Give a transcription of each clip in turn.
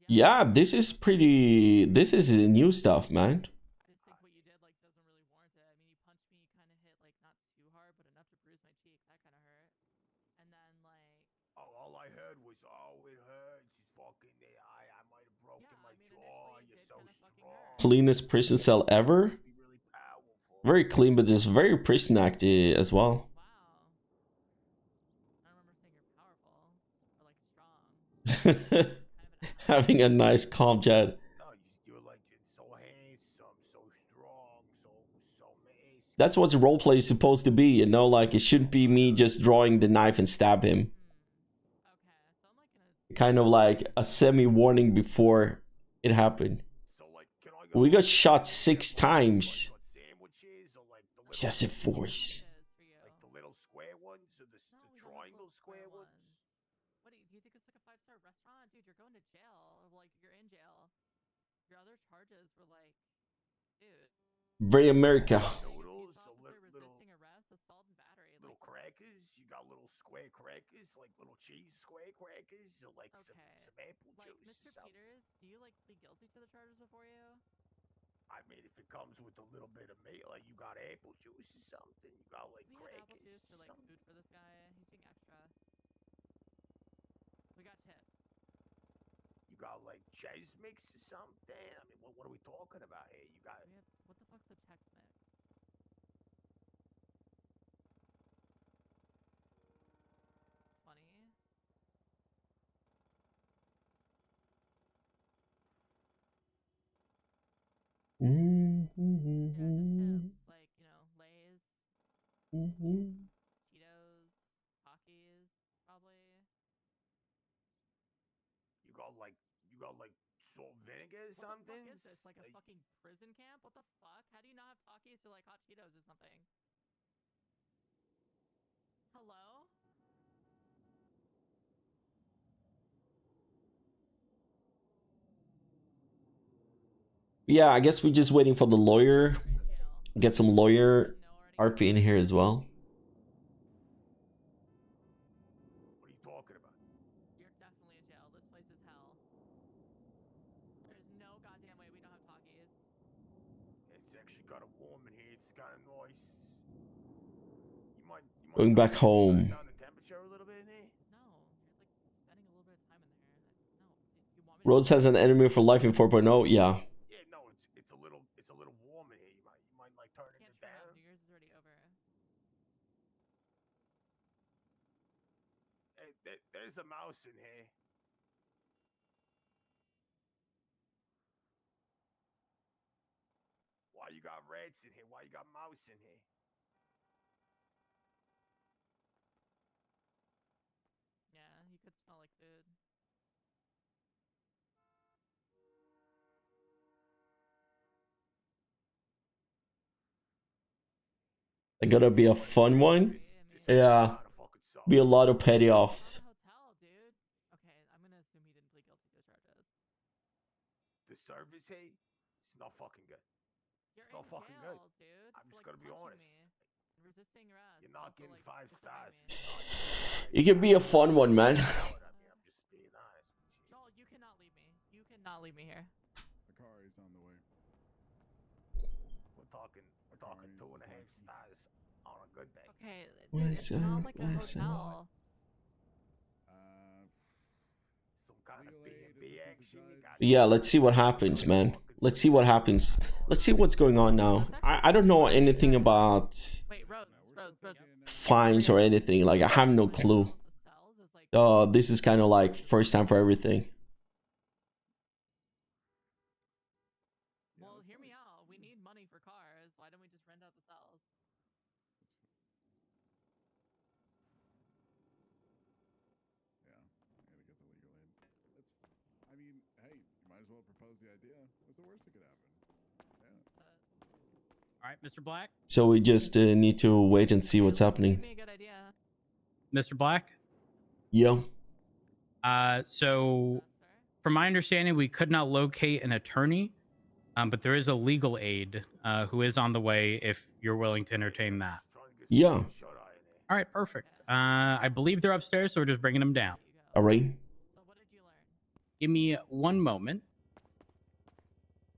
Yeah, this is pretty. This is new stuff, man. Cleanest prison cell ever. Very clean, but it's very prison acty as well. Having a nice calm jet. That's what roleplay is supposed to be, you know? Like, it shouldn't be me just drawing the knife and stab him. Kind of like a semi-warning before it happened. We got shot 6 times. Excessive force. Very America. Yeah, I guess we're just waiting for the lawyer. Get some lawyer RP in here as well. Going back home. Rhodes has an enemy for life in 4.0. Yeah. It gotta be a fun one. Yeah. Be a lot of petty offs. It can be a fun one, man. Yeah, let's see what happens, man. Let's see what happens. Let's see what's going on now. I don't know anything about fines or anything. Like, I have no clue. This is kind of like first time for everything. All right, Mr. Black. So we just need to wait and see what's happening. Mr. Black? Yeah. So from my understanding, we could not locate an attorney, but there is a legal aid who is on the way if you're willing to entertain that. Yeah. All right, perfect. I believe they're upstairs, so we're just bringing them down. All right. Give me one moment.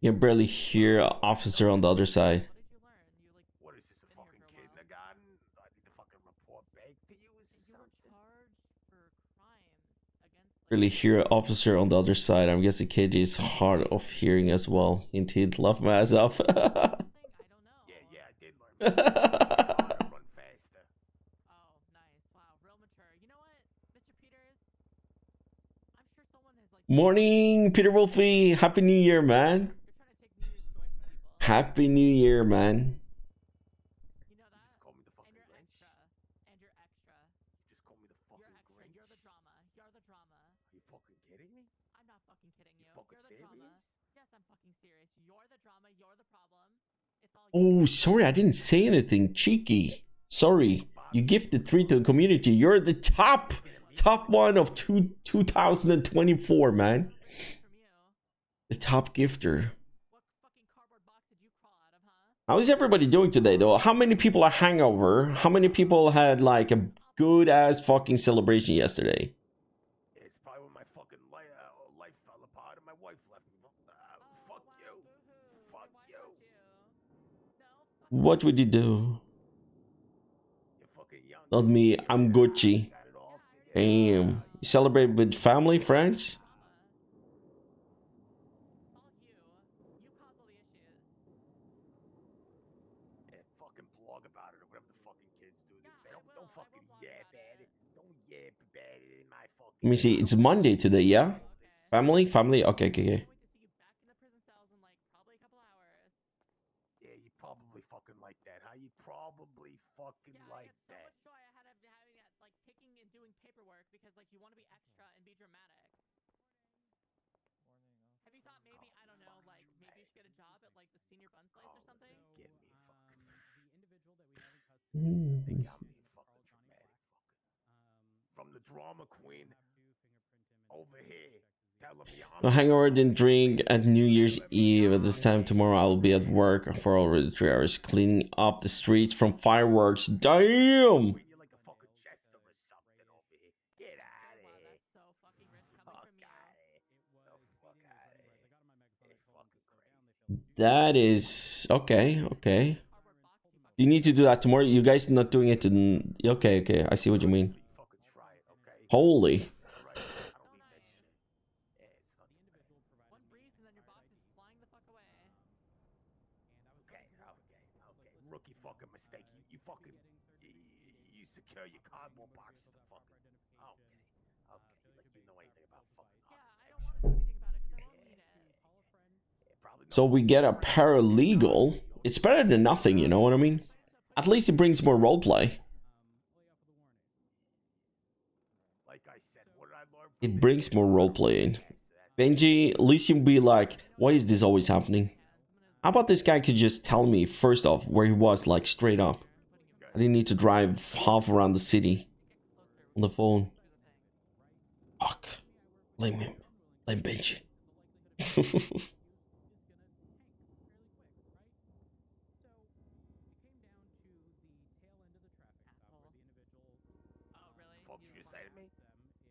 You can barely hear an officer on the other side. What is this, a fucking kindergarten? I need to fucking report back to you? Is this something? Barely hear an officer on the other side. I'm guessing KJ is hard of hearing as well. Indeed, love my ass off. Yeah, I did learn. Run faster. Oh, nice. Wow, real mature. You know what, Mr. Peters? I'm sure someone has like Morning, Peter Wolfie. Happy New Year, man. you're trying to take New Year's joy from people. Happy New Year, man. You know that? Just call me the And fucking you're Grinch. extra. And you're extra. Just call me the You're fucking extra. Grinch. You're the drama. You're the drama. Are you fucking kidding me? I'm not fucking kidding you. fucking You're the drama. serious? Yes, I'm fucking serious. You're the drama. You're the problem. It's all Oh, sorry, I didn't say anything. Cheeky. Sorry. You gifted 3 to the community. You're the top one of 2024, man. from you. The top gifter. What fucking cardboard box did you crawl out of, huh? How is everybody doing today, though? How many people are hangover? How many people had like a good ass fucking celebration yesterday? It's probably when my fucking life fell apart and my wife left me. Fuck wow, you. boo-hoo. Fuck Why you. would you? No, fuck What would you do? You're fucking young. Not me. I'm Gucci. Got it all figured out. Damn. You celebrate with family, friends? It's all you. You cause all the issues. Yeah, fucking blog about it or whatever the fucking kids do this. Yeah, They I don't will fucking blog yap about at it. it. Don't yap about it in my fucking. Let me see. It's Monday today, yeah? Okay. Family? Family? Okay, okay, okay. Can't wait to see you back in the prison cells in like probably a couple hours. Yeah, you probably fucking like that, huh? You probably fucking Yeah, like I that. get so much joy out of having that, like taking and doing paperwork because like you want to be extra and be dramatic. Have you thought maybe I don't know, like maybe you should get a job at like the senior bun slice or something? Get me fucking. Mm. They got me fucking dramatic. Fucking. From the drama queen over here telling me I'm No hangover, didn't drink at New Year's Eve. At this time tomorrow, I'll be at work for already 3 hours cleaning up the streets from fireworks. Damn! You're like a fucking Chester or something over here. Get out of Wow, here. that's so fucking rich coming Fuck from you. out of here. The fuck out of here. It's fucking crazy. That is okay, okay. Cardboard box, you fucking You need to do that tomorrow. You guys not doing it in... Okay, okay. I see what you mean. You fucking try it, okay? Holy. Alright, I don't need that shit. Yeah, it's not too bad. one breeze and then your box is flying the fuck away. Okay. Rookie fucking mistake. You fucking you secure your cardboard box to fucking. Okay. Like you know anything about fucking. Yeah, I don't want to know anything about it because I won't need it. Yeah, probably So we get a paralegal. It's better than nothing, you know what I mean? At least it brings more roleplay. like I said, what did I learn from It this brings kid? more roleplaying. Yeah, so that's Benji, at least you'll be like, why is this always happening? How about this guy could just tell me, first off, where he was, like, straight up. I didn't need to drive half around the city on the phone. Fuck. Blame him. Blame Benji. Oh, really? Fuck you just say to me?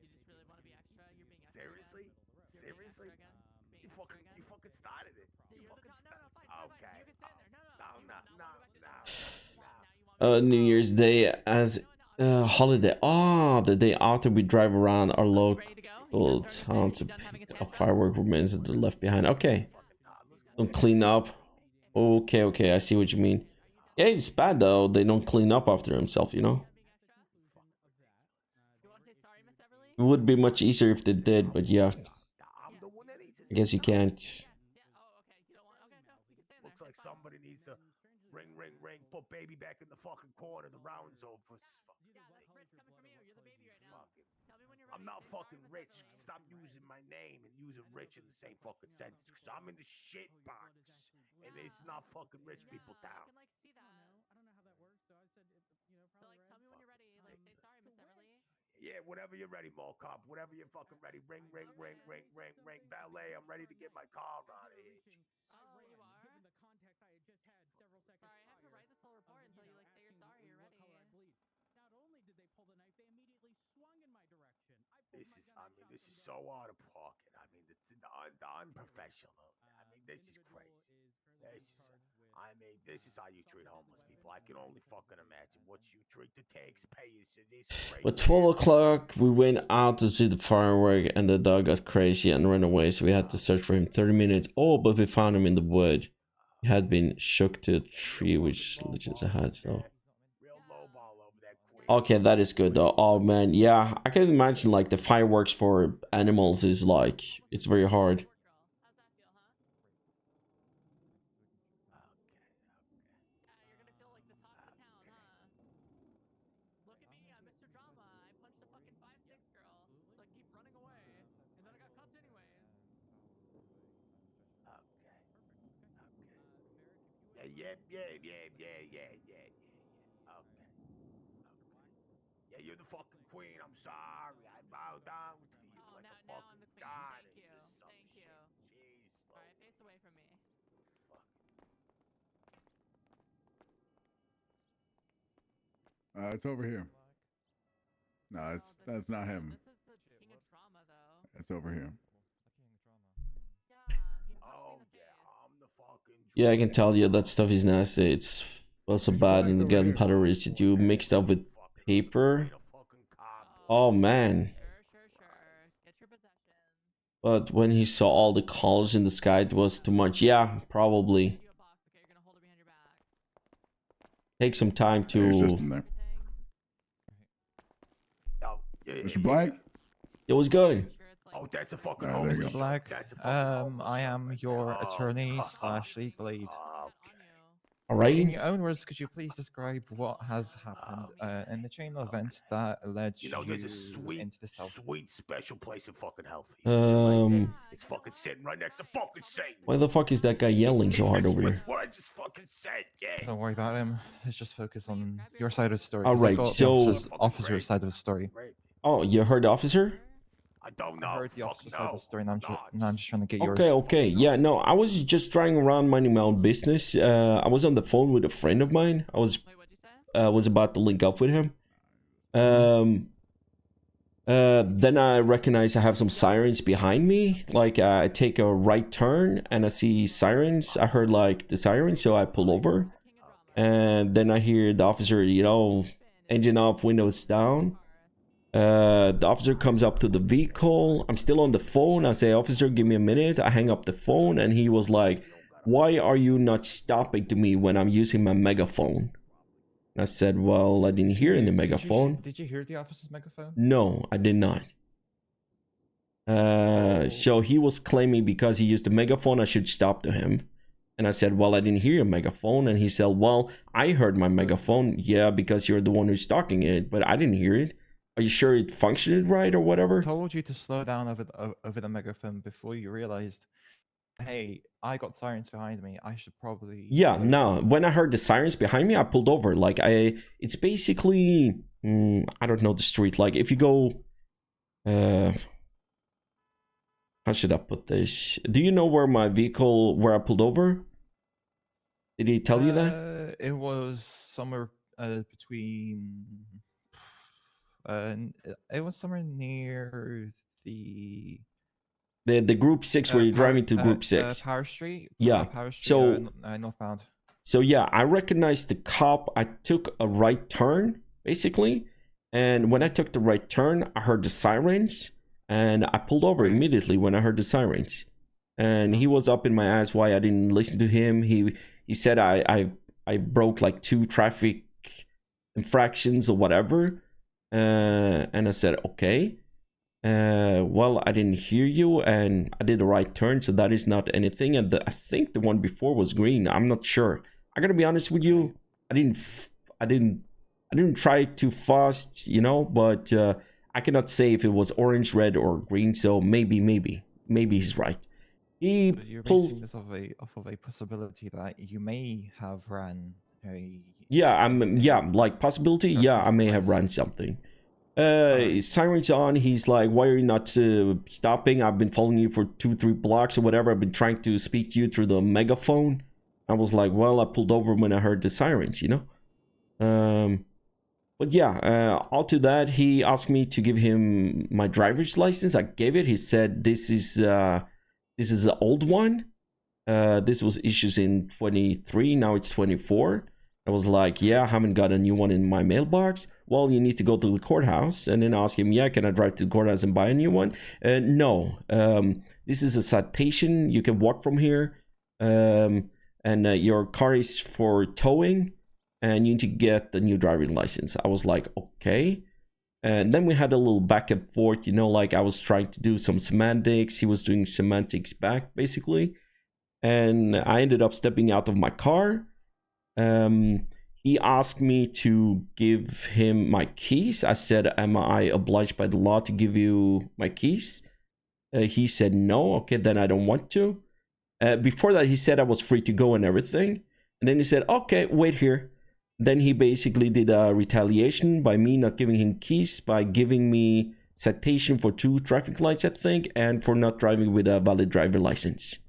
You just really want to be extra? You're being extra Seriously? again? Seriously? Again? You Being fucking extra you again? fucking started it. You You're the fucking no, no, fine, started. fine, Okay. You can stand there. No, No, you no, will no, not go back to no, Now no. you want me to New Year's Day as holiday. Ah, the day after we drive around our local ready to go? town to pick up firework remains that are left behind. Okay. Fucking toddlers. Don't clean up. Okay, okay, I see what you mean. Yeah, it's bad though. They don't clean up after himself, you know? You want to say sorry, Miss Everly? It would be much easier if they did, but yeah, I'm the one that needs to I guess you can't. Yeah. Oh, okay. You don't want? Okay, no. You can stand there. Looks like somebody needs to ring, put baby back in the fucking corner. The round's over. Yeah, that's rich coming from you. You're the baby right now. Fucking. Tell me when you're ready. I'm not Say sorry, fucking Miss rich. Everly. Stop using my name and using rich in the same fucking sentence. Cause I'm in the shit box. And there's not fucking rich people I down. can like see that. So like, tell me when you're ready. Like, say sorry, Miss Everly. Yeah, whenever you're ready, Mall Cop. Whenever you're fucking ready. Ring. Valet, I'm ready to get my car out of here. Jesus Oh, you Christ. are. Sorry, I have to write this whole report until you like say you're sorry. You're ready. This is so out of pocket. I mean, the unprofessional. I mean, this is crazy. This is how you treat homeless people. I can only fucking imagine what you treat the taxpayers in this great. But 12 o'clock, we went out to see the firework, and the dog got crazy and ran away. So we had to search for him 30 minutes. Oh, but we found him in the wood. He had been shook to a tree, which legends ahead. So. Okay, that is good though. Oh man, yeah, I can imagine like the fireworks for animals is like it's very hard. Okay. Yeah, you're the fucking queen. I'm sorry. I bow down to you like a fucking goddess or some shit. Jeez. All right, face away from me. Fuck. It's over here. No, that's not him. This is the king of trauma, though. It's over here. Yeah, he punched me in the face. I'm the fucking. Yeah, I can tell you that stuff is nasty. It's also bad in the gunpowder residue mixed up with paper. Oh man. Sure. Get your possessions. But when he saw all the colors in the sky, it was too much. Yeah, probably. Give you a box, okay? You're gonna hold it behind your back. Take some time It's just to. in there. Everything. Mr. Black? It was good. Sure it's like Oh, that's a fucking Oh, there homeless you shelter. go. Black, That's a fucking homeless I am shelter. your Oh, attorney slash legal aid. okay. on you. All right. In your own words, could you please describe what has happened in the chain of events that led You know, there's a into the cell? sweet special place in fucking hell for you. It's fucking sitting right next to fucking Satan. Why the fuck is that guy yelling so hard over here? What I just fucking said, yeah. Don't worry about him. Let's just focus on your side of the story. All 'cause I right, got the so- officer's side of the story. Oh, you heard the officer? I don't know. I heard the fuck officer's side of no. the story, and I'm No, just trying to get yours. Okay. Yeah, no, I was just driving around minding my own business. I was on the phone with a friend of mine. I Wait, what'd you say? was about to link up with him. Then I recognize I have some sirens behind me. Like I take a right turn and I see sirens. I heard like the sirens, so I pull over. King of drama. And then I hear the officer, engine off, windows down. The officer comes up to the vehicle. I'm still on the phone. I say, officer, give me a minute. I hang up the phone and he was like, why are you not stopping to me when I'm using my megaphone? And I said, well, I didn't hear any megaphone. Did you hear the officer's megaphone? No, I did not. So he was claiming because he used the megaphone, I should stop to him. And I said, well, I didn't hear your megaphone. And he said, well, I heard my megaphone. Yeah, because you're the one who's talking it, but I didn't hear it. Are you sure it functioned right or whatever? I told you to slow down over the megaphone before you realized, hey, I got sirens behind me. I should probably. Yeah, slow no. down." When I heard the sirens behind me, I pulled over. Like it's basically, I don't know the street. Like if you go, how should I put this? Do you know where my vehicle, where I pulled over? Did he tell you that? It was somewhere between. It was somewhere near the. The group 6 where you're driving to group 6. Power Street. Yeah, Power Street, so- northbound. So yeah, I recognized the cop. I took a right turn, basically. And when I took the right turn, I heard the sirens. And I pulled over immediately when I heard the sirens. And he was up in my ass why I didn't listen to him. He said I broke like 2 traffic infractions or whatever. And I said, okay. Well, I didn't hear you and I did the right turn, so that is not anything. And I think the one before was green. I'm not sure. I gotta be honest with you. I didn't try too fast, but I cannot say if it was orange, red, or green. So maybe he's right. He But you're pulled. basing this off of a possibility that you may have ran a. Yeah, like possibility. Yeah, I may have run something. Sirens on. He's like, why are you not stopping? I've been following you for 2-3 blocks or whatever. I've been trying to speak to you through the megaphone. I was like, well, I pulled over when I heard the sirens, But But yeah, all to that, he asked me to give him my driver's license. I gave it. He said this is the old one. This was issued in 23. Now it's 24. I was like, yeah, I haven't got a new one in my mailbox. Well, you need to go to the courthouse. And then ask him, yeah, can I drive to the courthouse and buy a new one? No. This is a citation. You can walk from here. And your car is for towing. And you need to get the new driving license. I was like, okay. And then we had a little back and forth, you know, like I was trying to do some semantics. He was doing semantics back, basically. And I ended up stepping out of my car. He asked me to give him my keys. I said, am I obliged by the law to give you my keys? He said, no. Okay, then I don't want to. Before that, he said I was free to go and everything. And then he said, okay, wait here. Then he basically did a retaliation by me not giving him keys, by giving me citation for 2 traffic lights, I think, and for not driving with a valid driver license.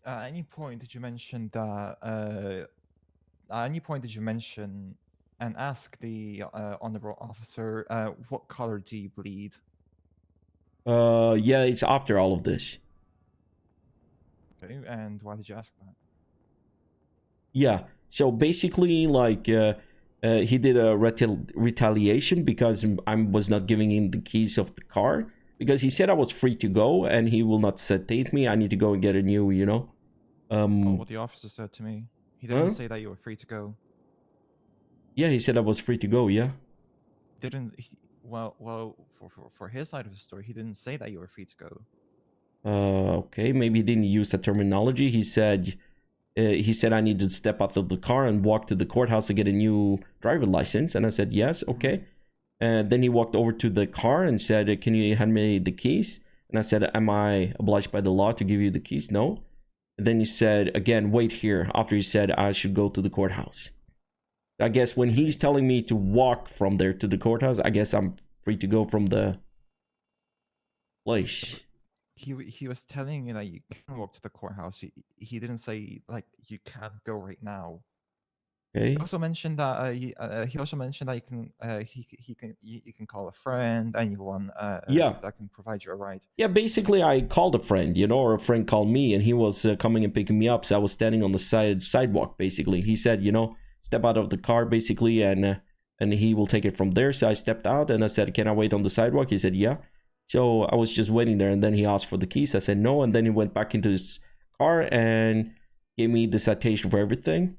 At any point did you mention that? At any point did you mention and ask the honorable officer, what color do you bleed? Yeah, it's after all of this. Okay, and why did you ask that? Yeah, so basically, like, he did a retaliation because I was not giving him the keys of the car. Because he said I was free to go and he will not citate me. I need to go and get a new, you know. What the officer said to me. He didn't say that you were free to go. Yeah, he said I was free to go, yeah. For his side of the story, he didn't say that you were free to go. Okay, maybe he didn't use the terminology. He said I need to step out of the car and walk to the courthouse to get a new driver license. And I said, yes, okay. And then he walked over to the car and said, can you hand me the keys? And I said, am I obliged by the law to give you the keys? No. And then he said, again, wait here. After he said I should go to the courthouse. I guess when he's telling me to walk from there to the courthouse, I guess I'm free to go from the place. He was telling you that you can walk to the courthouse. He didn't say like you can't go right now. Okay. He also mentioned that you can call a friend, anyone that can provide you a ride. Yeah, basically I called a friend, you know, or a friend called me, and he was coming and picking me up. So I was standing on the sidewalk. Basically, he said, you know, step out of the car, basically, and he will take it from there. So I stepped out and I said, can I wait on the sidewalk? He said, yeah. So I was just waiting there, and then he asked for the keys. I said no, and then he went back into his car and gave me the citation for everything.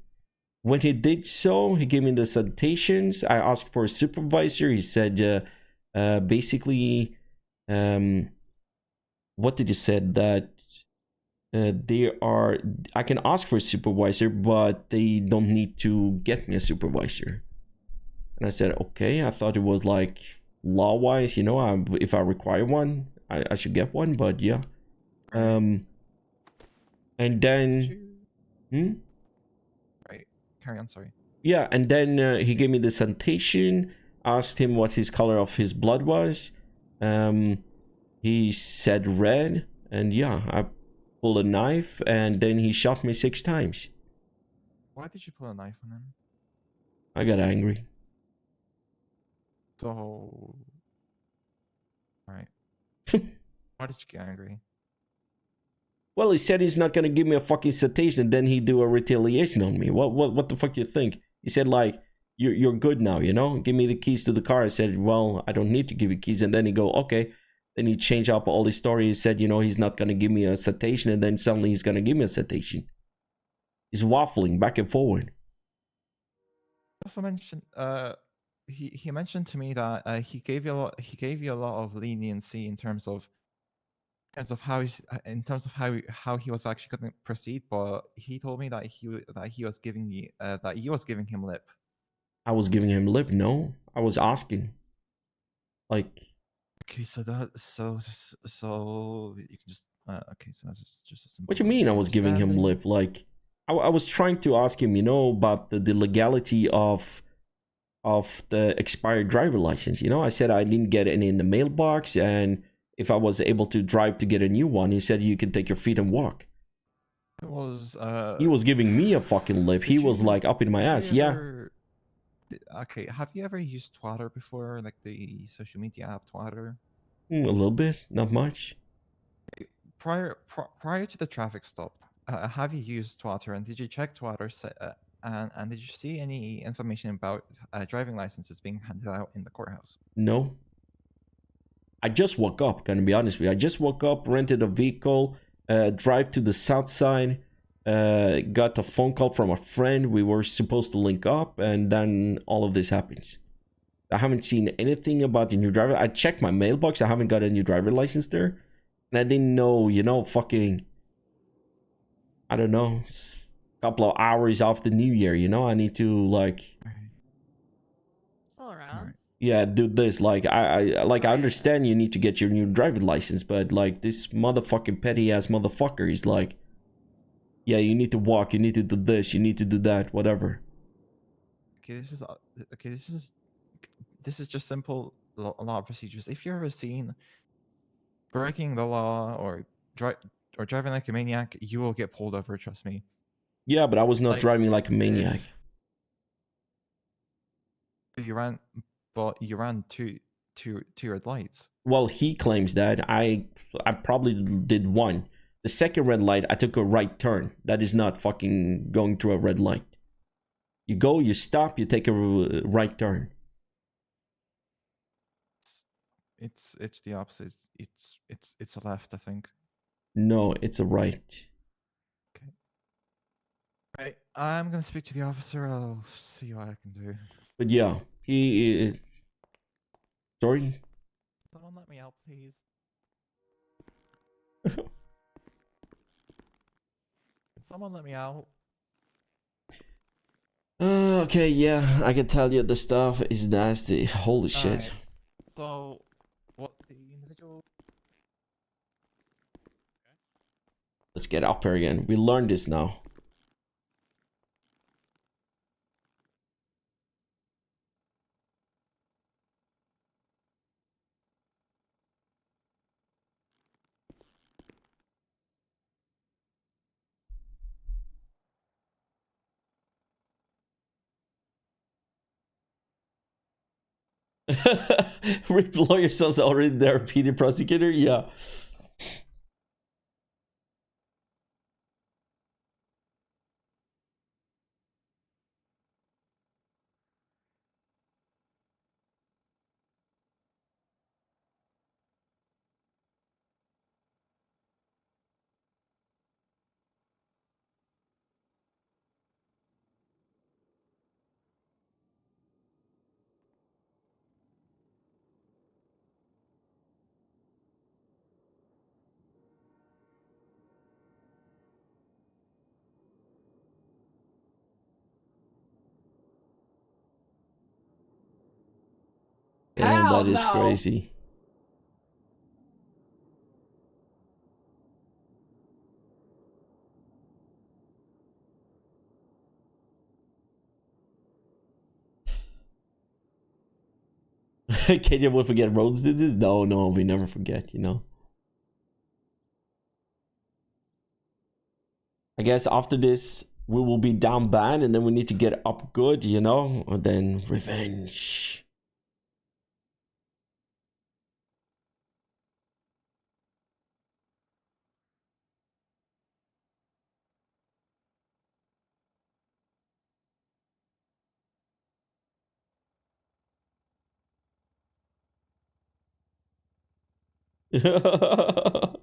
When he did so, he gave me the citations. I asked for a supervisor. He said, basically, what did he say? That I can ask for a supervisor, but they don't need to get me a supervisor. And I said, okay. I thought it was like law-wise, you know, if I require one, I should get one. But yeah, and then, Right. Carry on. Sorry. Yeah, and then he gave me the citation. Asked him what his color of his blood was. He said red, and yeah, I pulled a knife, and then he shot me 6 times. Why did you pull a knife on him? I got angry. So, right. Why did you get angry? Well, he said he's not gonna give me a fucking citation, and then he do a retaliation on me. What the fuck do you think? He said like, you're good now, you know? Give me the keys to the car. I said, well, I don't need to give you keys. And then he go, okay. Then he changed up all his story. He said, you know, he's not gonna give me a citation, and then suddenly he's gonna give me a citation. He's waffling back and forward. Also mentioned, he mentioned to me that he gave you a lot of leniency in terms of how he was actually going to proceed, but he told me that he was giving him lip. I was giving him lip. No, I was asking. Like. Okay, so you can just okay, so that's just a simple. What you mean? I was giving him lip? Like, I was trying to ask him, you know, about the legality of the expired driver license. You know, I said I didn't get any in the mailbox, and if I was able to drive to get a new one, he said you can take your feet and walk. It was he was giving me a fucking lip. He was like up in my ass. Yeah. Okay, have you ever used Twitter before, like the social media app Twitter? A little bit, not much. Prior to the traffic stop, have you used Twitter, and did you check Twitter, and did you see any information about driving licenses being handed out in the courthouse? No. I just woke up, gonna be honest with you. I just woke up, rented a vehicle, drive to the south side, got a phone call from a friend. We were supposed to link up, and then all of this happens. I haven't seen anything about the new driver. I checked my mailbox. I haven't got a new driver license there. And I didn't know, you know, fucking, I don't know, a couple of hours off the new year, you know? I need to, like, Still around. yeah, do this. Like, I understand you need to get your new driving license, but, like, this motherfucking petty-ass motherfucker is like, yeah, you need to walk, you need to do this, you need to do that, whatever. Okay, this is just simple law procedures. If you're ever seen breaking the law or driving like a maniac, you will get pulled over. Trust me. Yeah, but I was not Like, driving like a maniac. You ran two red lights. Well, he claims that. I probably did one. The second red light, I took a right turn. That is not fucking going through a red light. You go, you stop, you take a right turn. It's the opposite. It's a left, I think. No, it's a right. Okay. Right. I'm gonna speak to the officer. I'll see what I can do. But yeah, he. Sorry. Someone let me out, please. Can someone let me out? Okay, yeah, I can tell you the stuff is nasty. Holy shit. Alright. So, what the individual? Let's get up here again. We learned this now. Rip lawyer says already there, PD prosecutor? Yeah. Damn, that is crazy. Kenya will forget Rhodes did this? No, we never forget, you know. I guess after this, we will be down bad and then we need to get up good, you know? And then revenge. The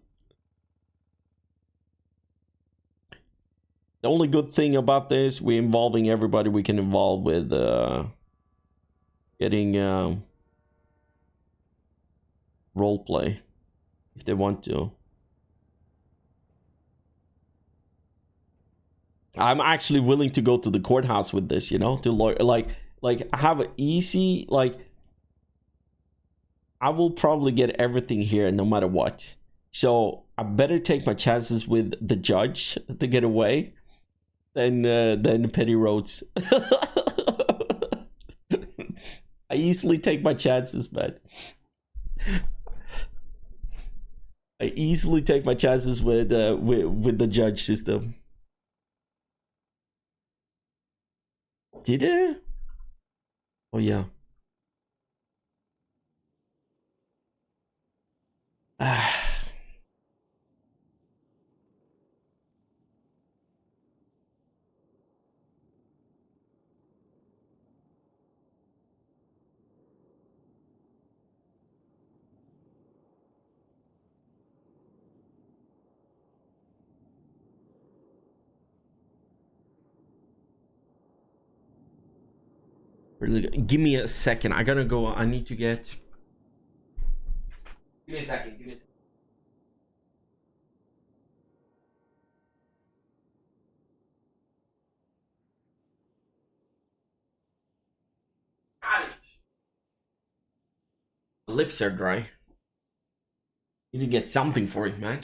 only good thing about this, we're involving everybody we can involve with getting role play if they want to. I'm actually willing to go to the courthouse with this, you know, to like have an easy, like, I will probably get everything here no matter what. So I better take my chances with the judge to get away than Petty Roads. I easily take my chances, man. I easily take my chances with the judge system. Did it? Oh yeah. Really good. Give me a second. I gotta go. I need to get. Give me a second. Give me a second. Got it. Lips are dry. You need to get something for it, man.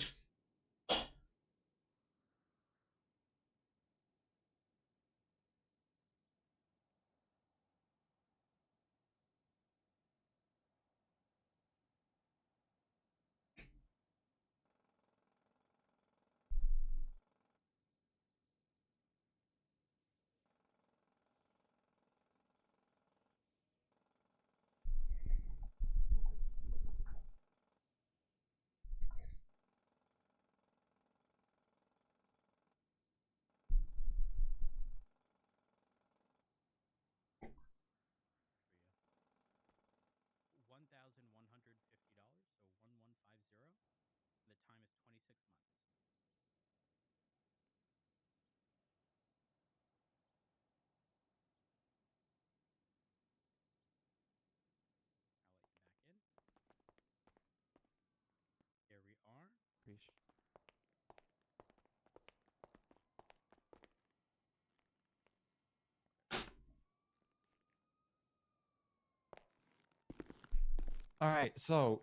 All right, so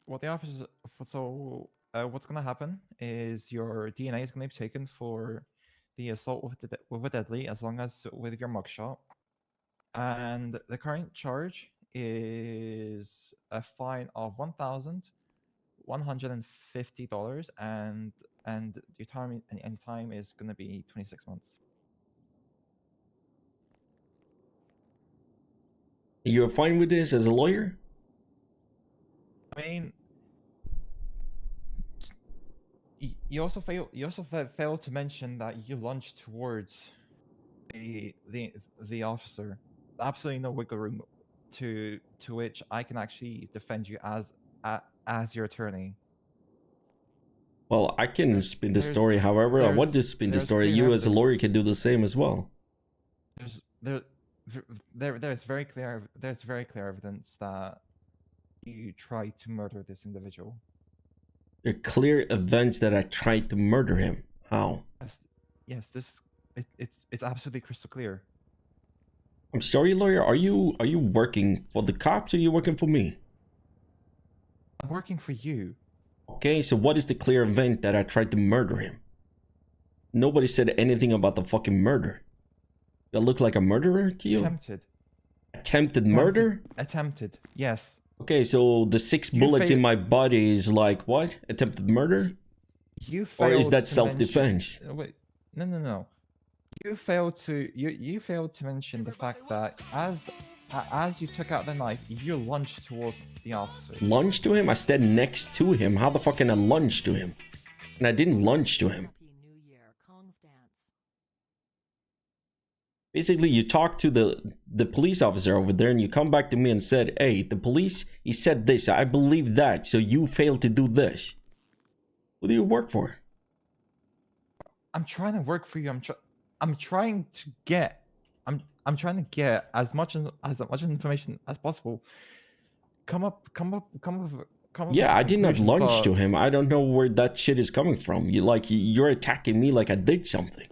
what the officer what's gonna happen is your DNA is gonna be taken for the assault with a deadly, as long as with your mugshot, and the current charge is a fine of $1,150, and your time and time is gonna be 26 months. You're fine with this as a lawyer? I mean, you also failed to mention that you lunged towards the officer. Absolutely no wiggle room to which I can actually defend you as your attorney. Well, I can spin the story however I want to spin the there's story. clear You as a lawyer evidence. can do the same as well. There's very clear evidence that you tried to murder this individual. There are clear events that I tried to murder him. How? Yes, it's absolutely crystal clear. I'm sorry, lawyer. Are you working for the cops or are you working for me? I'm working for you. Okay, so what is the clear event that I tried to murder him? Nobody said anything about the fucking murder. Do I look like a murderer to you? Attempted murder? Attempted. Yes. Okay, so the 6 You bullets in fail- my body is like what? Attempted murder? You Or is failed that to self-defense? mention- Wait, no. You failed to mention the fact that as you took out the knife, you lunged towards the officer. Lunge to him? I stood next to him. How the fuck can I lunge to him? And I didn't lunge to him. Basically, you talk to the police officer over there and you come back to me and said, hey, the police, he said this. I believe that. So you failed to do this. Who do you work for? I'm trying to work for you. I'm trying to get as much information as possible. Come up with Yeah, a I did not conclusion, lunge to but- him. I don't know where that shit is coming from. You're attacking me like I did something.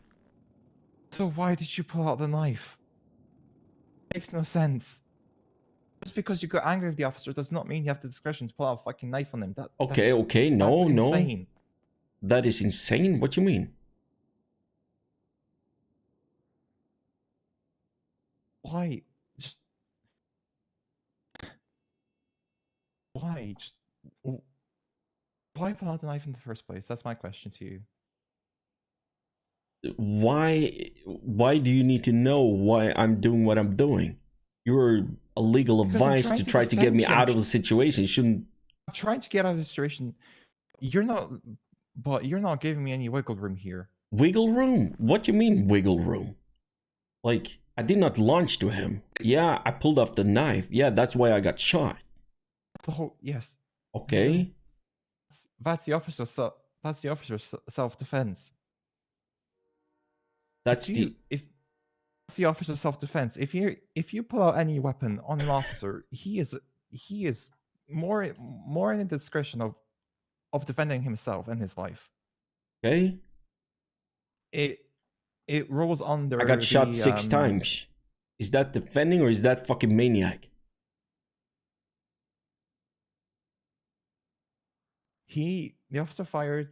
So why did you pull out the knife? Makes no sense. Just because you got angry with the officer does not mean you have the discretion to pull out a fucking knife on him. Okay, That's no. insane. That is insane? What you mean? Why? Just why? Just why pull out the knife in the first place? That's my question to you. why do you need to know why I'm doing what I'm doing? You're a legal Because I'm advice trying to to try to get defend me you. out of the situation. You shouldn't. I'm trying to get out of the situation. You're not, but you're not giving me any wiggle room here. Wiggle room? What do you mean wiggle room? Like, I did not launch to him. Yeah, I pulled off the knife. Yeah, that's why I got shot. The whole yes. Okay. That's the officer's self-defense. That's If the officer's self-defense, if you pull out any weapon on an officer, he is more in the discretion of defending himself and his life. okay. It rolls under I got shot the 6 times. Is that defending or is that fucking maniac? the officer fired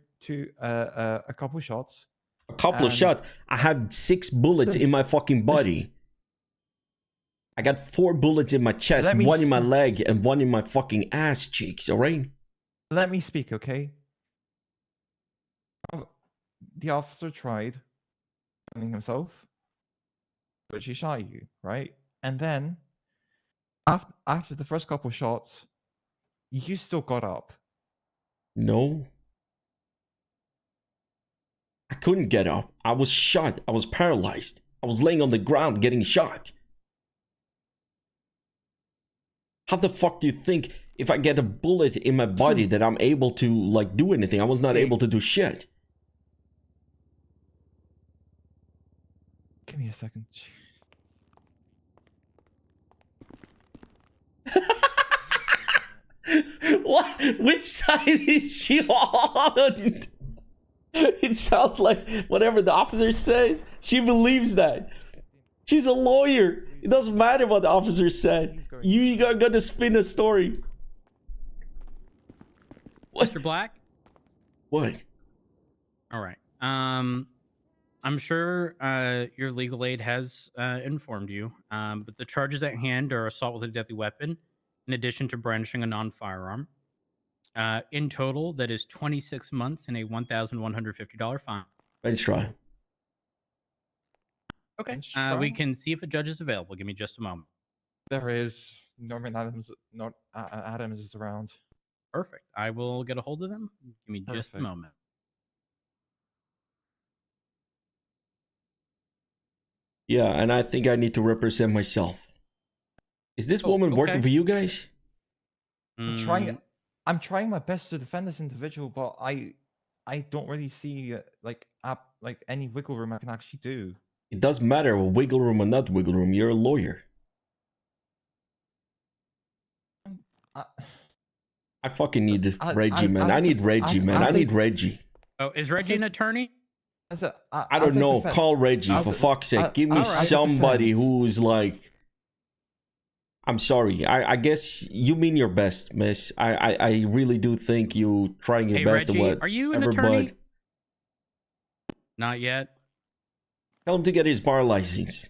a couple shots. A couple of And- shots. I have 6 bullets in my fucking body. I got 4 bullets in my chest, Let me 1 in my leg, and 1 in my fucking ass cheeks, alright? Let me speak, okay? The officer tried defending himself, but she shot you, right? And then, after the first couple shots, you still got up. No. I couldn't get up. I was shot. I was paralyzed. I was laying on the ground getting shot. How the fuck do you think if I get a bullet in my body that I'm able to, like, do anything? I was not able to do shit. Give me a second. What? Which side is she on? It sounds like whatever the officer says, she believes that. She's a lawyer. It doesn't matter what the officer said. You are gonna spin a story. What? Mr. Black? What? All right. I'm sure your legal aid has informed you, but the charges at hand are assault with a deadly weapon, in addition to brandishing a non-firearm. In total, that is 26 months and a $1,150 fine. Bench trial. Okay. Bench We trial? can see if a judge is available. Give me just a moment. There is Norman Adams. Not Adams is around. Perfect. I will get a hold of them. Give me just a Perfect. moment. Yeah, and I think I need to represent myself. Is this Oh, woman working okay. for you guys? Mm, I'm trying my best to defend this individual, but I don't really see like any wiggle room I can actually do. It doesn't matter wiggle room or not wiggle room. You're a lawyer. I fucking need Reggie, man. I need Reggie, man. I need Reggie. Oh, is Reggie an attorney? I don't know. Call Reggie, for fuck's sake. Give me alright. somebody Defense. who's like... I'm sorry. I guess you mean your best, miss. I really do think you trying your Hey, best Reggie, at what. are you an Ever, attorney? bud. Not yet. Tell him to get his bar license.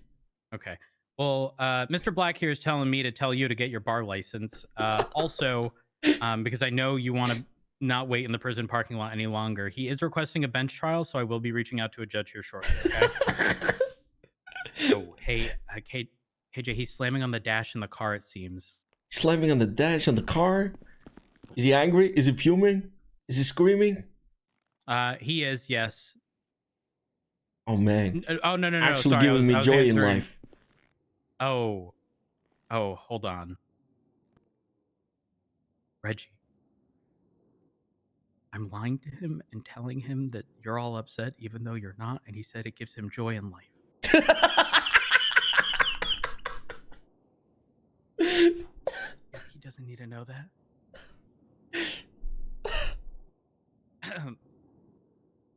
Okay. Well, Mr. Black here is telling me to tell you to get your bar license. Also, because I know you want to not wait in the prison parking lot any longer. He is requesting a bench trial, so I will be reaching out to a judge here shortly. Okay. So, hey, KJ, he's slamming on the dash in the car. It seems. Slamming on the dash on the car? Is he angry? Is he fuming? Is he screaming? He is. Yes. Oh man. Oh no. Actually Sorry, giving me I was joy in answering. life. Oh, hold on. Reggie. I'm lying to him and telling him that you're all upset even though you're not, and he said it gives him joy in life. He doesn't need to know that.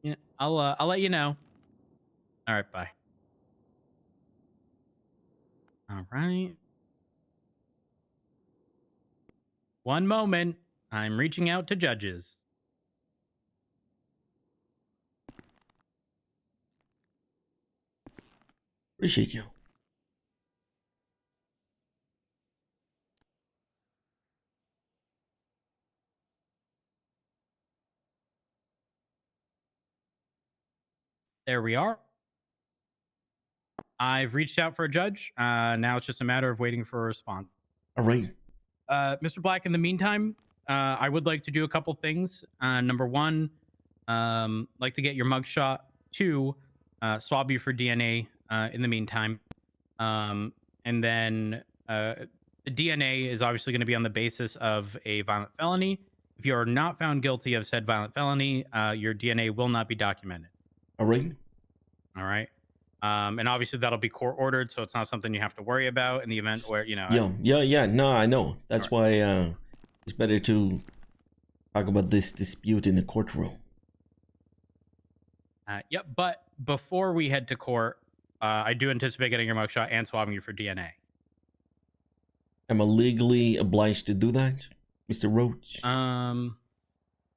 Yeah, I'll let you know. All right, bye. All right. One moment. I'm reaching out to judges. Appreciate you. There we are. I've reached out for a judge. Now it's just a matter of waiting for a response. All right. Mr. Black, in the meantime, I would like to do a couple things. Number one, like to get your mugshot. Two, swab you for DNA in the meantime. And then the DNA is obviously going to be on the basis of a violent felony. If you are not found guilty of said violent felony, your DNA will not be documented. All right. All right. And obviously that'll be court ordered, so it's not something you have to worry about in the event where, you know. Yeah. No, I know. That's why it's better to talk about this dispute in the courtroom. Yep. But before we head to court, I do anticipate getting your mugshot and swabbing you for DNA. Am I legally obliged to do that, Mr. Roach?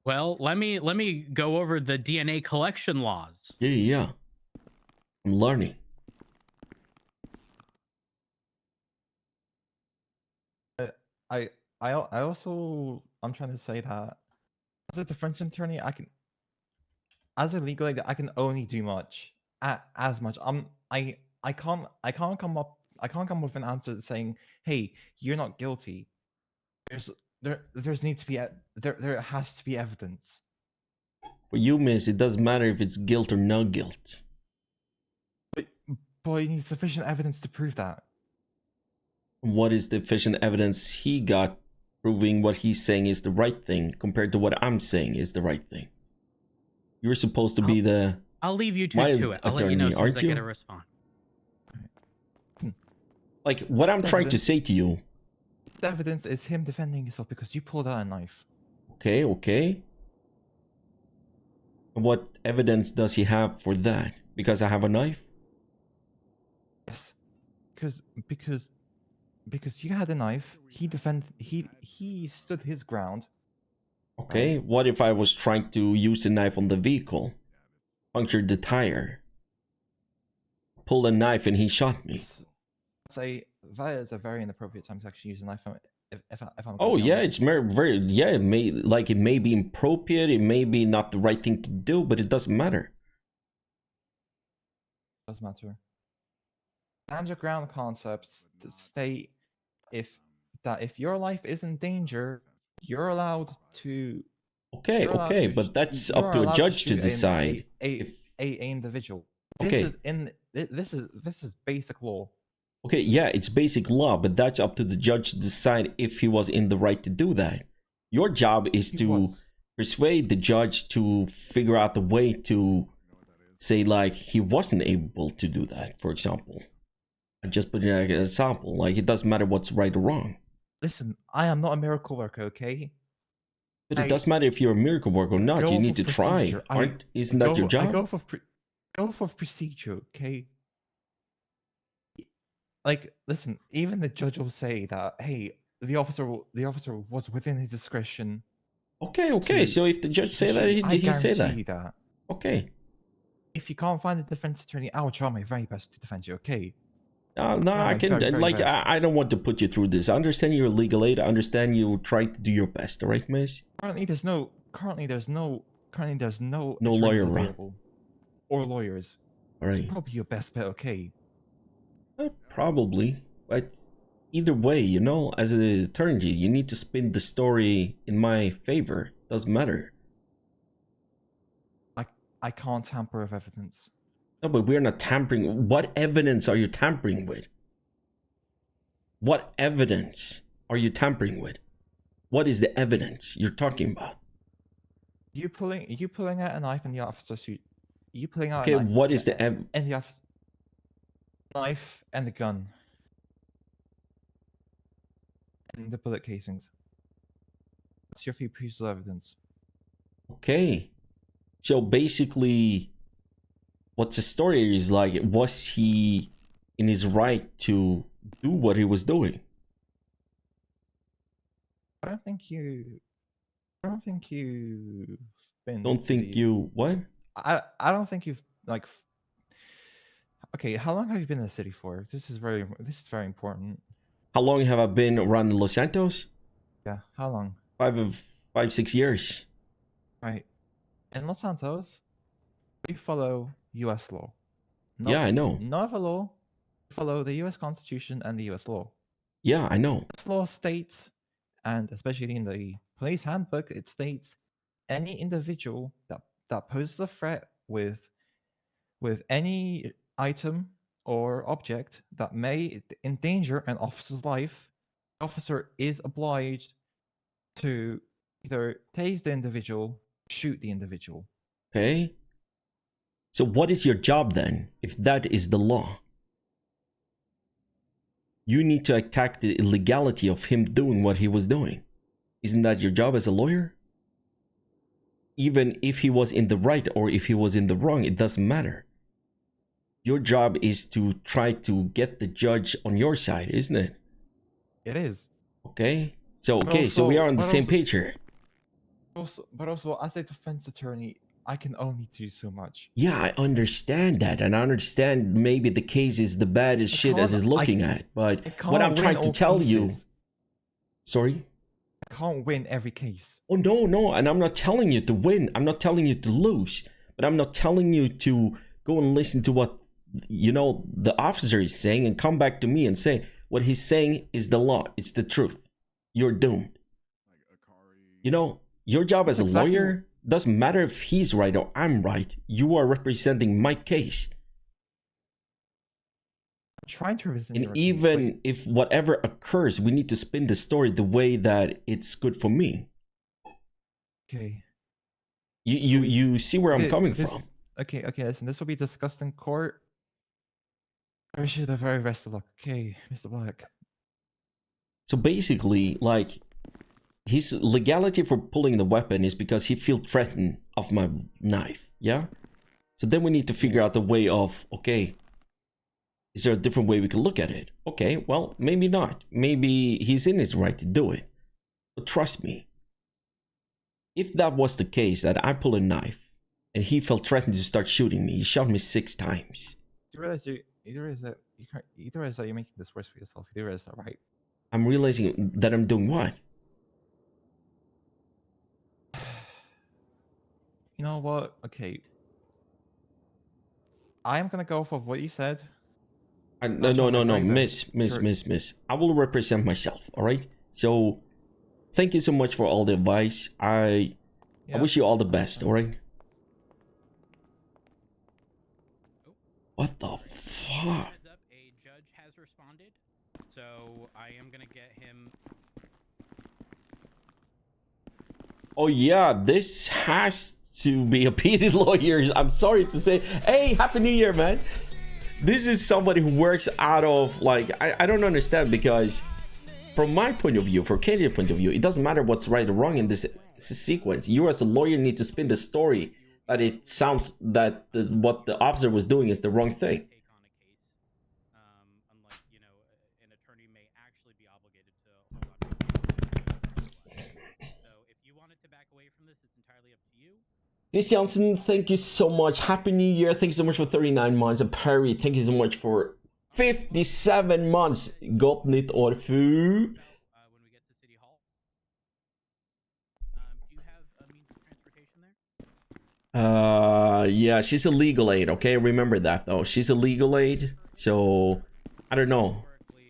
Well, let me go over the DNA collection laws. Yeah. I'm learning. I'm trying to say that as a defense attorney, as a legal aid, I can only do as much. I can't come up with an answer saying, "Hey, you're not guilty." There has to be evidence. For you, miss, it doesn't matter if it's guilt or no guilt. But you need sufficient evidence to prove that. What is the efficient evidence he got proving what he's saying is the right thing compared to what I'm saying is the right thing? You're supposed to be the I'll leave you my to it. I'll let you know attorney, as soon as aren't I you? get a response. Like, what I'm trying to say to you. The evidence is him defending himself because you pulled out a knife. Okay. What evidence does he have for that? Because I have a knife? Yes, because you had a knife. He stood his ground. Okay, what if I was trying to use the knife on the vehicle? Punctured the tire. Pulled a knife and he shot me. Say that is a very inappropriate time to actually use a knife. If I'm Oh completely yeah, honest. it's very yeah. It may be inappropriate. It may be not the right thing to do, but it doesn't matter. Doesn't matter. Underground concepts state if your life is in danger, you're allowed to. Okay, but that's up to a judge to decide. A individual. Okay. This is basic law. Okay, yeah, it's basic law, but that's up to the judge to decide if he was in the right to do that. Your job is to persuade the judge to figure out the way to say, like, he wasn't able to do that, for example. I just put in an example. Like, it doesn't matter what's right or wrong. Listen, I am not a miracle worker, okay? But it doesn't matter if you're a miracle worker or not. You need to try. Isn't that your job? I go for procedure, okay? Like, listen, even the judge will say that, hey, the officer was within his discretion. Okay. So if the judge say that, he say that. Okay. If you can't find a defense attorney, I will try my very best to defend you, okay? No, I can, like, I don't want to put you through this. I understand you're a legal aid. I understand you trying to do your best, all right, miss? Currently there's no lawyer available. Or lawyers. All right. Probably your best bet, okay? Probably, but either way, you know, as an attorney, you need to spin the story in my favor. Doesn't matter. I can't tamper with evidence. No, but we're not tampering. What evidence are you tampering with? What evidence are you tampering with? What is the evidence you're talking about? You pulling out a knife in the officer suit. You pulling out okay, a knife. What is the in the officer knife and the gun. And the bullet casings. That's your few pieces of evidence. Okay. So basically, what the story is like, was he in his right to do what he was doing? I don't think you've been. Don't think you what? I don't think you've like. Okay, how long have you been in the city for? This is very important. How long have I been around Los Santos? Yeah, how long? 6 years. Right. In Los Santos, we follow U.S. law. Yeah, I know. No other law. follow the U.S. Constitution and the U.S. law. Yeah, I know. This law states, and especially in the police handbook, it states any individual that poses a threat with any item or object that may endanger an officer's life, the officer is obliged to either tase the individual, shoot the individual. Okay. So what is your job then, if that is the law? You need to attack the illegality of him doing what he was doing. Isn't that your job as a lawyer? Even if he was in the right or if he was in the wrong, it doesn't matter. Your job is to try to get the judge on your side, isn't it? It is. Okay. So so we are on the same page here. But also, as a defense attorney, I can only do so much. Yeah, I understand that, and I understand maybe the case is the baddest shit as is looking at, but what I'm trying to tell you... Sorry? I can't win every case. Oh, no, and I'm not telling you to win. I'm not telling you to lose, but I'm not telling you to go and listen to what, you know, the officer is saying and come back to me and say, what he's saying is the law. It's the truth. You're doomed. You know, your job as a lawyer doesn't matter if he's right or I'm right. You are representing my case. I'm trying to represent and your even case, if whatever occurs, we need to spin the story the way that it's good for me. Okay. You see where I'm coming from. Okay, listen, this will be discussed in court. I wish you the very best of luck. Okay, Mr. Black. So basically, like, his legality for pulling the weapon is because he feels threatened of my knife, yeah? So then we need to figure out the way of, okay, is there a different way we can look at it? Okay, well, maybe not. Maybe he's in his right to do it. But trust me, if that was the case, that I pull a knife and he felt threatened to start shooting me, he shot me 6 times. You realize either is that you're making this worse for yourself, either is that right? I'm realizing that I'm doing what? You know what? Okay. I am gonna go off of what you said. No, miss. I will represent myself, alright? So, thank you so much for all the advice. I wish you all the best, alright? What the fuck? Heads up, a judge has responded, so I am gonna get him. Oh yeah, this has to be a PD lawyer. I'm sorry to say. Hey, Happy New Year, man. This is somebody who works out of, like, I don't understand, because from my point of view, from Canadian point of view, it doesn't matter what's right or wrong in this sequence. You as a lawyer need to spin the story that it sounds that what the officer was doing is the wrong thing. Unlike, you know, an attorney may actually be obligated to. So if you wanted to back away from this, it's entirely up to you. Chris Johnson, thank you so much. Happy New Year. Thank you so much for 39 months. And Perry, thank you so much for 57 months. Gott nytt år, fu. When we get to City Hall. Do you have a means of transportation there? Yeah, she's a legal aid, okay? Remember that, though. She's a legal aid, so I don't know. It's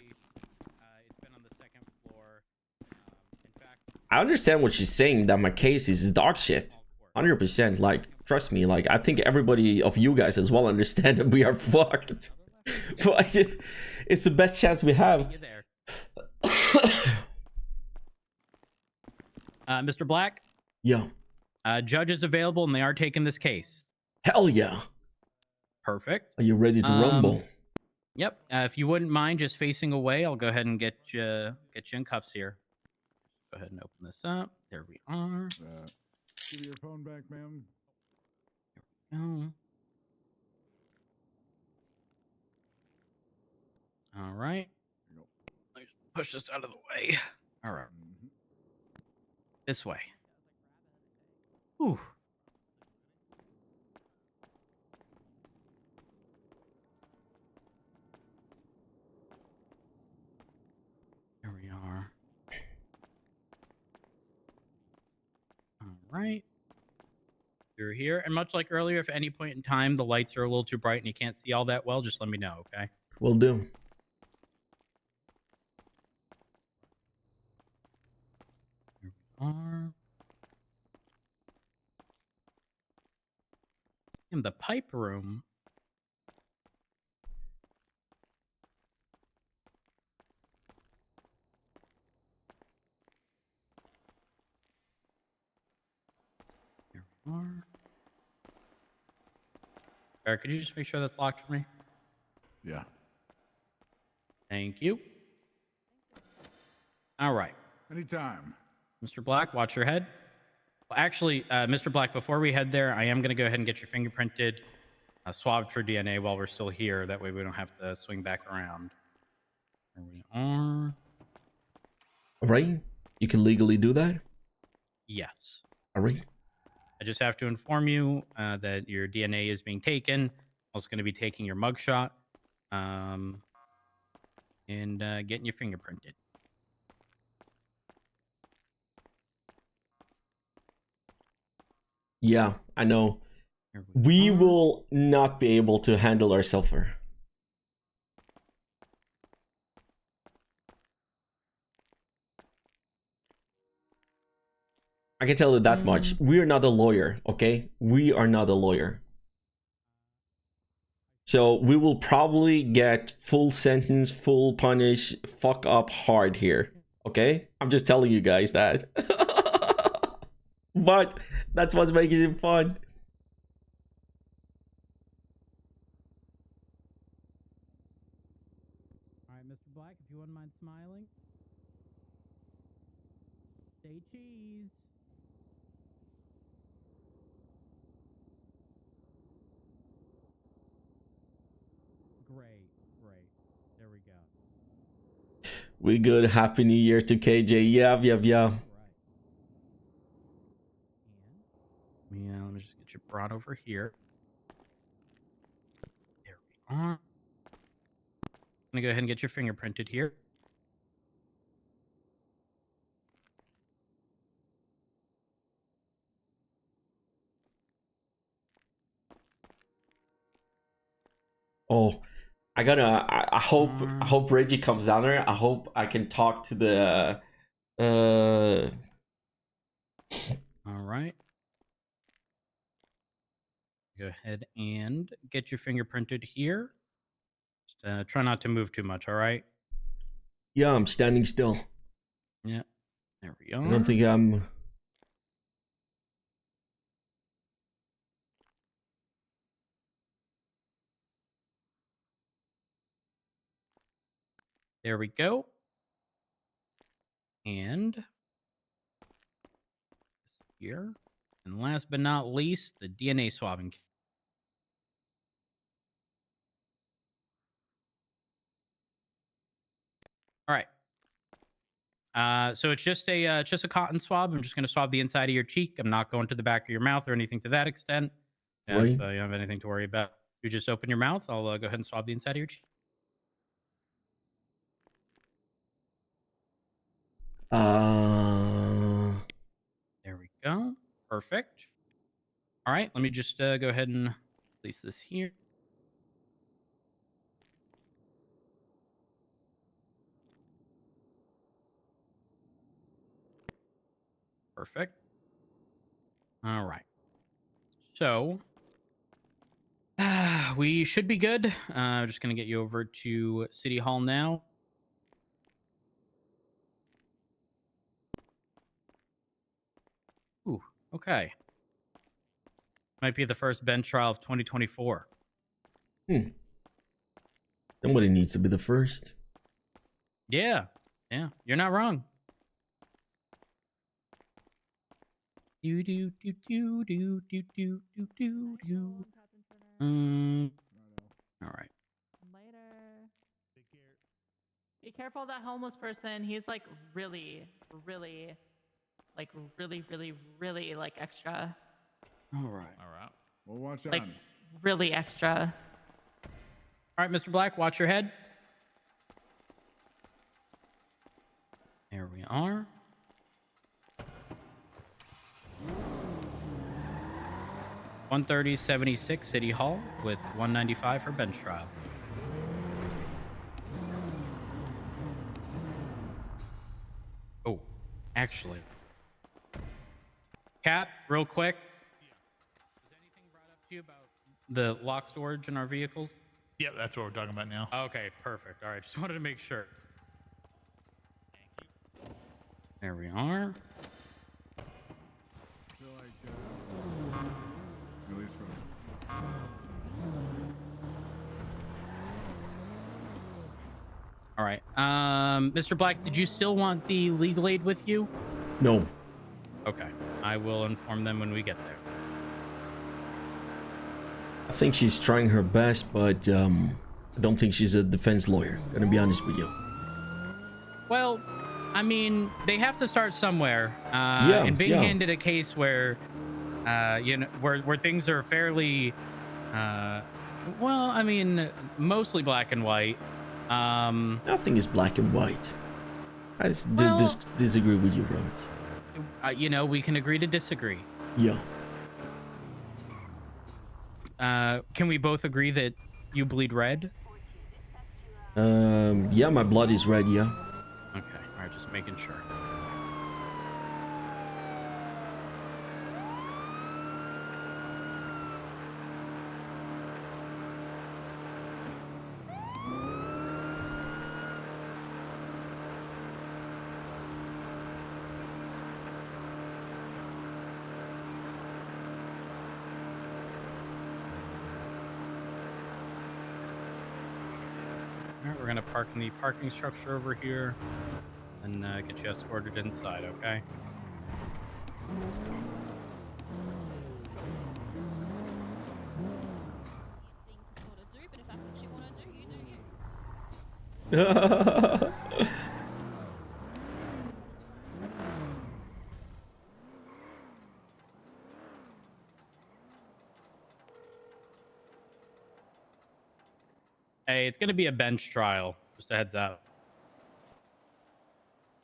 been on the 2nd floor. In fact, I understand what she's saying, that my case is dog shit. 100%, like, trust me, like, I think everybody of you guys as well understand that we are fucked. But it's the best chance we have. Mr. Black? Yeah. Judge is available and they are taking this case. Hell yeah. Perfect. Are you ready to rumble? Yep. If you wouldn't mind just facing away, I'll go ahead and get you in cuffs here. Go ahead and open this up. There we are. Give your phone back, ma'am. All right. Let's push this out of the way. All right. This way. Ooh. Here we are. All right. You're here. And much like earlier, if at any point in time the lights are a little too bright and you can't see all that well, just let me know, okay? Will do. Here we are. In the pipe room. Here we are. Eric, could you just make sure that's locked for me? Yeah. Thank you. All right. Anytime. Mr. Black, watch your head. Well, actually, Mr. Black, before we head there, I am going to go ahead and get your fingerprinted, swabbed for DNA while we're still here. That way we don't have to swing back around. Here we are. Alright? You can legally do that? Yes. Alright? I just have to inform you that your DNA is being taken. Also going to be taking your mugshot and getting you fingerprinted. Yeah, I know. Here We are. will not be able to handle our sulfur. I can tell you that much. We are not a lawyer, okay? We are not a lawyer. So we will probably get full sentence, full punish, fuck up hard here, okay? I'm just telling you guys that. But that's what's making it fun. All right, Mr. Black, if you wouldn't mind smiling. Say cheese. Great, great. There we go. We good. Happy New Year to KJ. Yeah. Right. And let me just get you brought over here. There we are. I'm gonna go ahead and get your fingerprinted here. Oh, I hope Reggie comes down there. I hope I can talk to the All right. Go ahead and get your fingerprinted here. Just, try not to move too much, all right? yeah, I'm standing still. Yeah. There we are. I don't think I'm There we go. And here. And last but not least, the DNA swabbing. All right. So it's just a cotton swab. I'm just going to swab the inside of your cheek. I'm not going to the back of your mouth or anything to that extent. Right. If you don't have anything to worry about, you just open your mouth. I'll go ahead and swab the inside of your cheek. There we go. Perfect. All right. Let me just go ahead and place this here. Perfect. All right. So we should be good. Just going to get you over to City Hall now. Ooh, okay. Might be the first bench trial of 2024. Somebody needs to be the first. Yeah, you're not wrong. Do do do do do do do do do do. All right. Later. Be careful of that homeless person. He's like really, really, like extra. All right. We'll watch Like on. really extra. All right, Mr. Black, watch your head. There we are. $130.76 City Hall with $195 for bench trial. Actually, Cap, real quick. Was anything brought up to you about the lock storage in our vehicles? Yep, that's what we're talking about now. Okay, perfect. All right, just wanted to make sure. There we are. I feel like, at least from All right. Mr. Black, did you still want the legal aid with you? No. Okay. I will inform them when we get there. I think she's trying her best, but I don't think she's a defense lawyer. Gonna be honest with you. Well, I mean, they have to start somewhere. Yeah, and being yeah. handed a case where, you know, where things are fairly, well, I mean, mostly black and white. Nothing is black and white. I just Well- disagree with you, Rose. You know, we can agree to disagree. Yeah. Can we both agree that you bleed red? Yeah, my blood is red, yeah. Okay. All right, just making sure. All right, we're gonna park in the parking structure over here and get you escorted inside, okay? thing to sort of do, but if that's what you want to do, you do you. Hey, it's gonna be a bench trial. Just a heads up.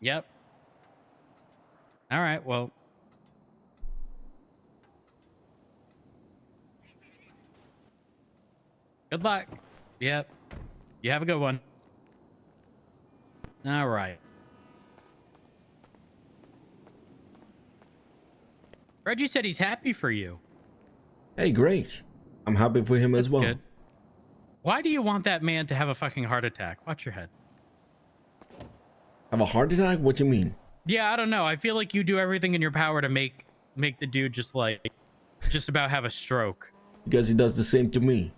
Yep. All right, well. Good luck. Yep. You have a good one. All right. Reggie said he's happy for you. Hey, great. I'm happy for him as That's well. good. Why do you want that man to have a fucking heart attack? Watch your head. Have a heart attack? What do you mean? Yeah, I don't know. I feel like you do everything in your power to make the dude just about have a stroke. Because he does the same to me.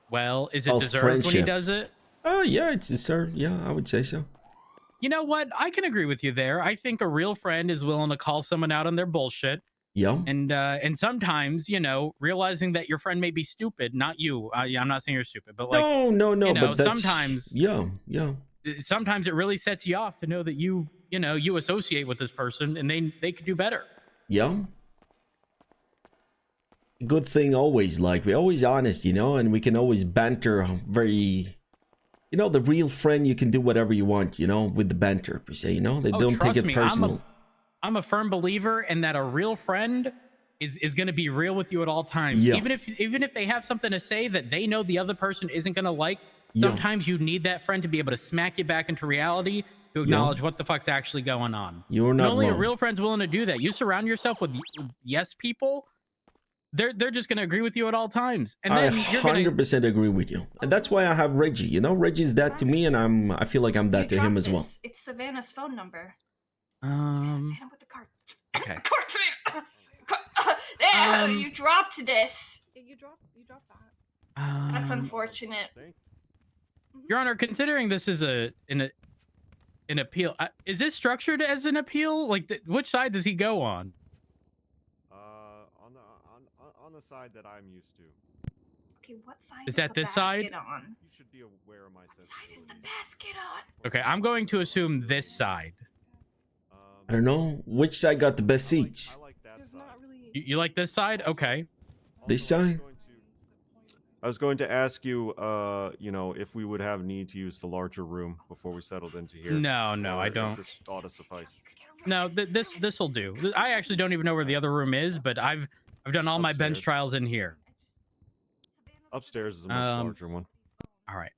Well, is it False deserved when he friendship. does it? Oh, yeah, it's deserved. Yeah, I would say so. You know what? I can agree with you there. I think a real friend is willing to call someone out on their bullshit. Yeah. And sometimes, you know, realizing that your friend may be stupid, not you. I'm not saying you're stupid, but like, no, you know, but that's... sometimes, Yeah. sometimes it really sets you off to know that you associate with this person and they could do better. Yeah. Good thing always, like, we're always honest, and we can always banter very... the real friend, you can do whatever you want, with the banter, per se, They Oh, don't take trust it me, personal. I'm a firm believer in that a real friend is going to be real with you at all times. Yeah. Even if they have something to say that they know the other person isn't going to like, Yeah. sometimes you need that friend to be able to smack you back into reality, to acknowledge what the fuck's actually going on. You're And not only wrong. a real friend's willing to do that. You surround yourself with yes people, they're just going to agree with you at all times. And I then you're going to 100% agree with you. And that's why I have Reggie, Reggie's that to me, and I feel like I'm that to him as well. It's Savannah's phone number. um Man, with the card. okay. Card, there, you dropped this. You dropped that. That's unfortunate. Your Honor, considering this is an appeal, is this structured as an appeal? Like, which side does he go on? On the side that I'm used to. Okay, what side Is is that the this side? basket on? You should be aware of my What side is the basket on? Okay, I'm going to assume this side. I don't know. Which side got the best seats? I like that There's side. not really. You like this side? Okay. This Also, side? I was going to ask you, if we would have need to use the larger room before we settled into here. No, or I if don't. This ought to suffice. No, this will do. I actually don't even know where the other room is, but I've done all my bench Upstairs. trials in here. Upstairs is a much larger one. All right.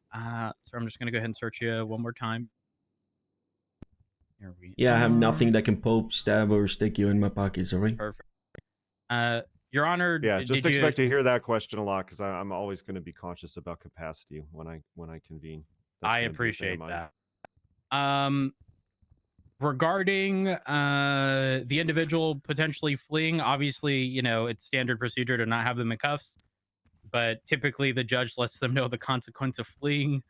So I'm just gonna go ahead and search you one more time. Here we Yeah, I have are. nothing that can poke, stab, or stick you in my pockets, alright? Perfect. Your Honor, Yeah, just did expect to hear that question a lot because I'm always going to be conscious about capacity when I convene. That's I gonna be a thing of appreciate mine. that. Regarding the individual potentially fleeing, obviously, you know, it's standard procedure to not have them in cuffs, but typically the judge lets them know the consequence of fleeing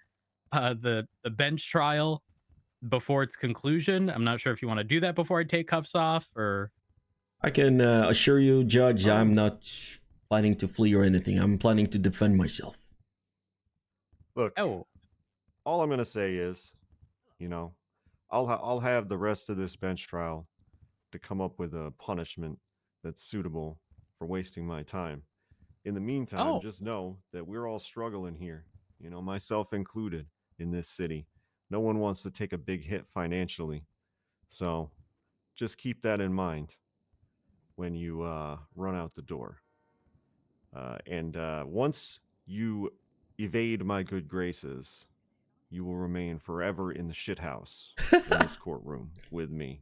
the bench trial before its conclusion. I'm not sure if you want to do that before I take cuffs off, or I can assure you, Judge, I'm Um, not planning to flee or anything. I'm planning to defend myself. Look, oh, all I'm going to say is, you know, I'll have the rest of this bench trial to come up with a punishment that's suitable for wasting my time. In the meantime, Oh. just know that we're all struggling here, you know, myself included, in this city. No one wants to take a big hit financially. So just keep that in mind when you run out the door. And once you evade my good graces, you will remain forever in the shithouse in this courtroom with me.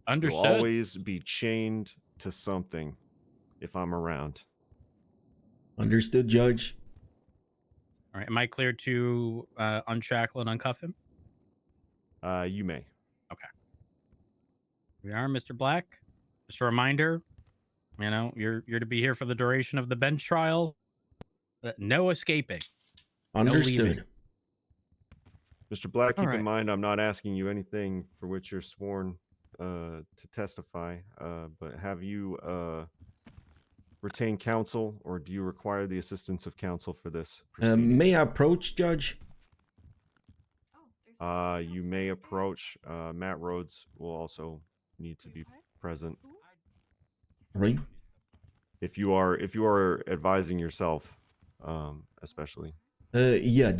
You'll understood. always be chained to something if I'm around. Understood, Judge? All right, am I clear to unshackle and uncuff him? You may. We are, Mr. Black. Just a reminder, you know, you're to be here for the duration of the bench trial. No escaping. Understood. Mr. Black, All keep right. in mind I'm not asking you anything for which you're sworn to testify, but have you retained counsel, or do you require the assistance of counsel for this proceeding? May I approach, Judge? You may approach. Matt Rhodes will also need to be present. Right? If you are advising yourself, especially. Yeah,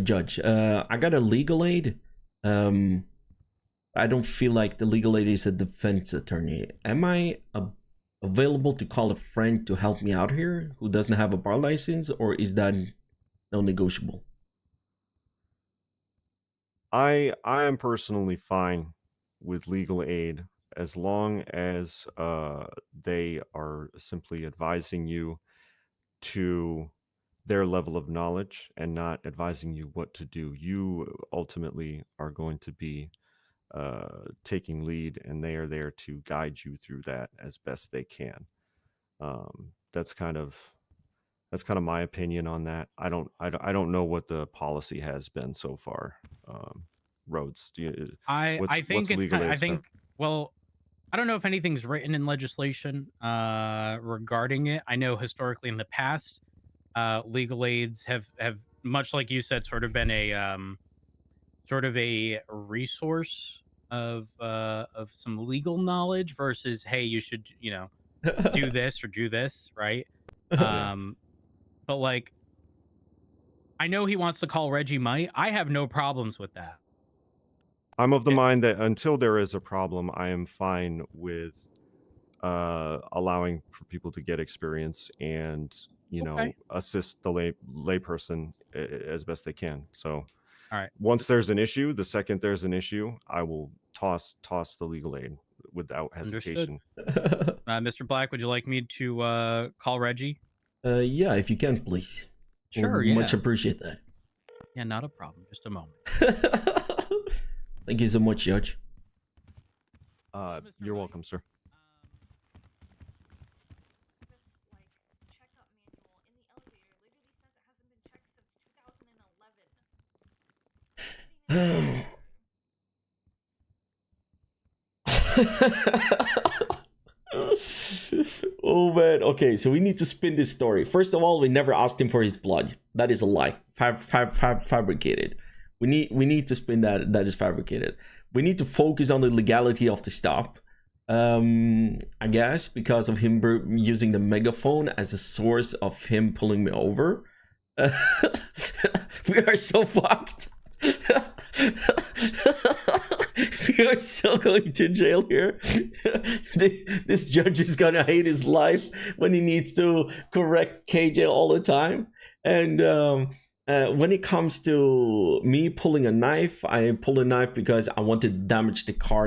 Judge. I got a legal aid. I don't feel like the legal aid is a defense attorney. Am I available to call a friend to help me out here who doesn't have a bar license, or is that no negotiable? I am personally fine with legal aid as long as they are simply advising you to their level of knowledge and not advising you what to do. You ultimately are going to be taking lead, and they are there to guide you through that as best they can. That's kind of my opinion on that. I don't know what the policy has been so far. Rhodes, I think it's legal kind. I aid think. Well, I don't know if anything's written in legislation regarding it. I know historically in the past, legal aids have much like you said, sort of been a resource of some legal knowledge versus, hey, you should, you know, do this or do this, right? But like, I know he wants to call Reggie Might. I have no problems with that. I'm of the mind that until there is a problem, I am fine with allowing for people to get experience and, you know, assist the layperson as best they can. So all right, once there's an issue, the second there's an issue, I will toss the legal aid without hesitation. Mr. Black, would you like me to call Reggie? Yeah, if you can, please. Sure, We'll much appreciate that. Yeah, not a problem. Just a moment. Thank you so much, Judge. You're welcome, sir. Oh man, okay, so we need to spin this story. First of all, we never asked him for his blood. That is a lie. Fabricated. We need to spin that. That is fabricated. We need to focus on the legality of the stop. I guess because of him using the megaphone as a source of him pulling me over. We are so fucked. We are so going to jail here. This judge is gonna hate his life when he needs to correct KJ all the time. And When it comes to me pulling a knife, I pull a knife because I want to damage the car